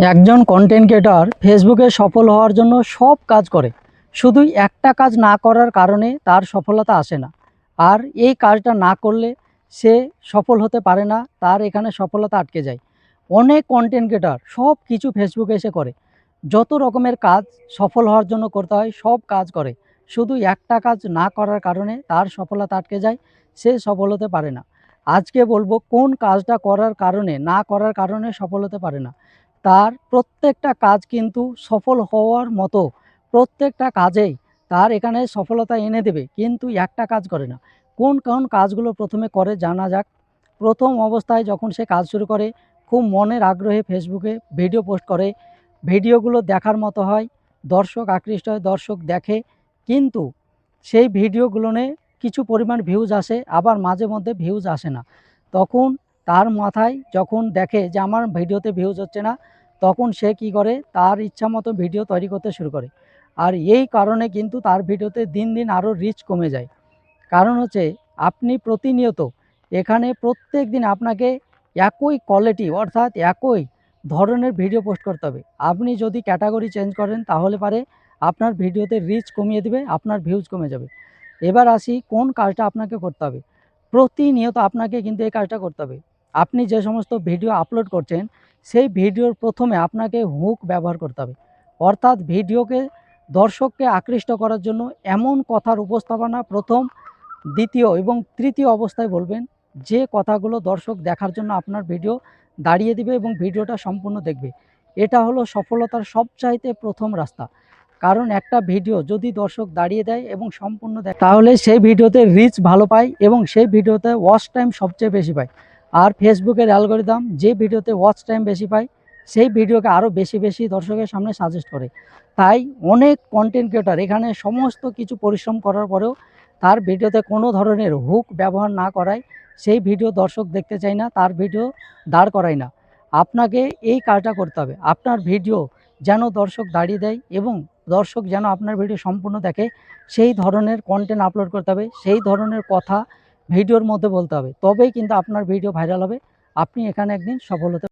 একজন content creator ফেসবুকে সফল হওয়ার জন্য সব কাজ করে, শুধু একটা কাজ না করার কারণে তার সফলতা আসে না। আর এই কাজটা না করলে সে সফল হতে পারে না, তার এখানে সফলতা আটকে যায়। অনেক কন্টেন্ট ক্রিয়েটর সব কিছু ফেসবুকে এসে করে, যত রকমের কাজ সফল হওয়ার জন্য করতে হয় সব কাজ করে, শুধু একটা কাজ না করার কারণে তার সফলতা আটকে যায়, সে সফল হতে পারে না। আজকে বলবো কোন কাজটা করার কারণে না করার কারণে সফল হতে পারে না। তার প্রত্যেকটা কাজ কিন্তু সফল হওয়ার মতো, প্রত্যেকটা কাজেই তার এখানে সফলতা এনে দেবে, কিন্তু একটা কাজ করে না। কোন কোন কাজগুলো প্রথমে করে জানা যাক। প্রথম অবস্থায় যখন সে কাজ শুরু করে, খুব মনের আগ্রহে ফেসবুকে ভিডিও পোস্ট করে, ভিডিওগুলো দেখার মতো হয়, দর্শক আকৃষ্ট হয়, দর্শক দেখে, কিন্তু সেই ভিডিওগুলোনে কিছু পরিমাণ ভিউজ আসে, আবার মাঝে মধ্যে ভিউজ আসে না। তখন তার মাথায় যখন দেখে যে আমার ভিডিওতে ভিউজ হচ্ছে না, তখন সে কি করে, তার ইচ্ছা মতো ভিডিও তৈরি করতে শুরু করে। আর এই কারণে কিন্তু তার ভিডিওতে দিন দিন আরও রিচ কমে যায়। কারণ হচ্ছে, আপনি প্রতিনিয়ত এখানে প্রত্যেক দিন আপনাকে একই কোয়ালিটি অর্থাৎ একই ধরনের ভিডিও পোস্ট করতে হবে। আপনি যদি ক্যাটাগরি চেঞ্জ করেন তাহলে পারে আপনার ভিডিওতে রিচ কমিয়ে দেবে, আপনার ভিউজ কমে যাবে। এবার আসি কোন কাজটা আপনাকে করতে হবে। প্রতিনিয়ত আপনাকে কিন্তু এই কাজটা করতে হবে। আপনি যে সমস্ত ভিডিও আপলোড করছেন, সেই ভিডিওর প্রথমে আপনাকে হুক ব্যবহার করতে হবে। অর্থাৎ ভিডিওকে, দর্শককে আকৃষ্ট করার জন্য এমন কথার উপস্থাপনা প্রথম, দ্বিতীয় এবং তৃতীয় অবস্থায় বলবেন, যে কথাগুলো দর্শক দেখার জন্য আপনার ভিডিও দাঁড়িয়ে দিবে এবং ভিডিওটা সম্পূর্ণ দেখবে। এটা হলো সফলতার সবচাইতে প্রথম রাস্তা। কারণ একটা ভিডিও যদি দর্শক দাঁড়িয়ে দেয় এবং সম্পূর্ণ দেখে, তাহলে সেই ভিডিওতে রিচ ভালো পায় এবং সেই ভিডিওতে ওয়াচ টাইম সবচেয়ে বেশি পায়। আর ফেসবুকের অ্যালগরিদম যে ভিডিওতে ওয়াচ টাইম বেশি পায়, সেই ভিডিওকে আরও বেশি বেশি দর্শকের সামনে সাজেস্ট করে। তাই অনেক কন্টেন্ট ক্রিয়েটর এখানে সমস্ত কিছু পরিশ্রম করার পরেও তার ভিডিওতে কোনো ধরনের হুক ব্যবহার না করায় সেই ভিডিও দর্শক দেখতে চায় না, তার ভিডিও দাঁড় করায় না। আপনাকে এই কাজটা করতে হবে, আপনার ভিডিও যেন দর্শক দাঁড়িয়ে দেয় এবং দর্শক যেন আপনার ভিডিও সম্পূর্ণ দেখে, সেই ধরনের কন্টেন্ট আপলোড করতে হবে, সেই ধরনের কথা ভিডিওর মধ্যে বলতে হবে, তবেই কিন্তু আপনার ভিডিও ভাইরাল হবে, আপনি এখানে একদিন সফল হতে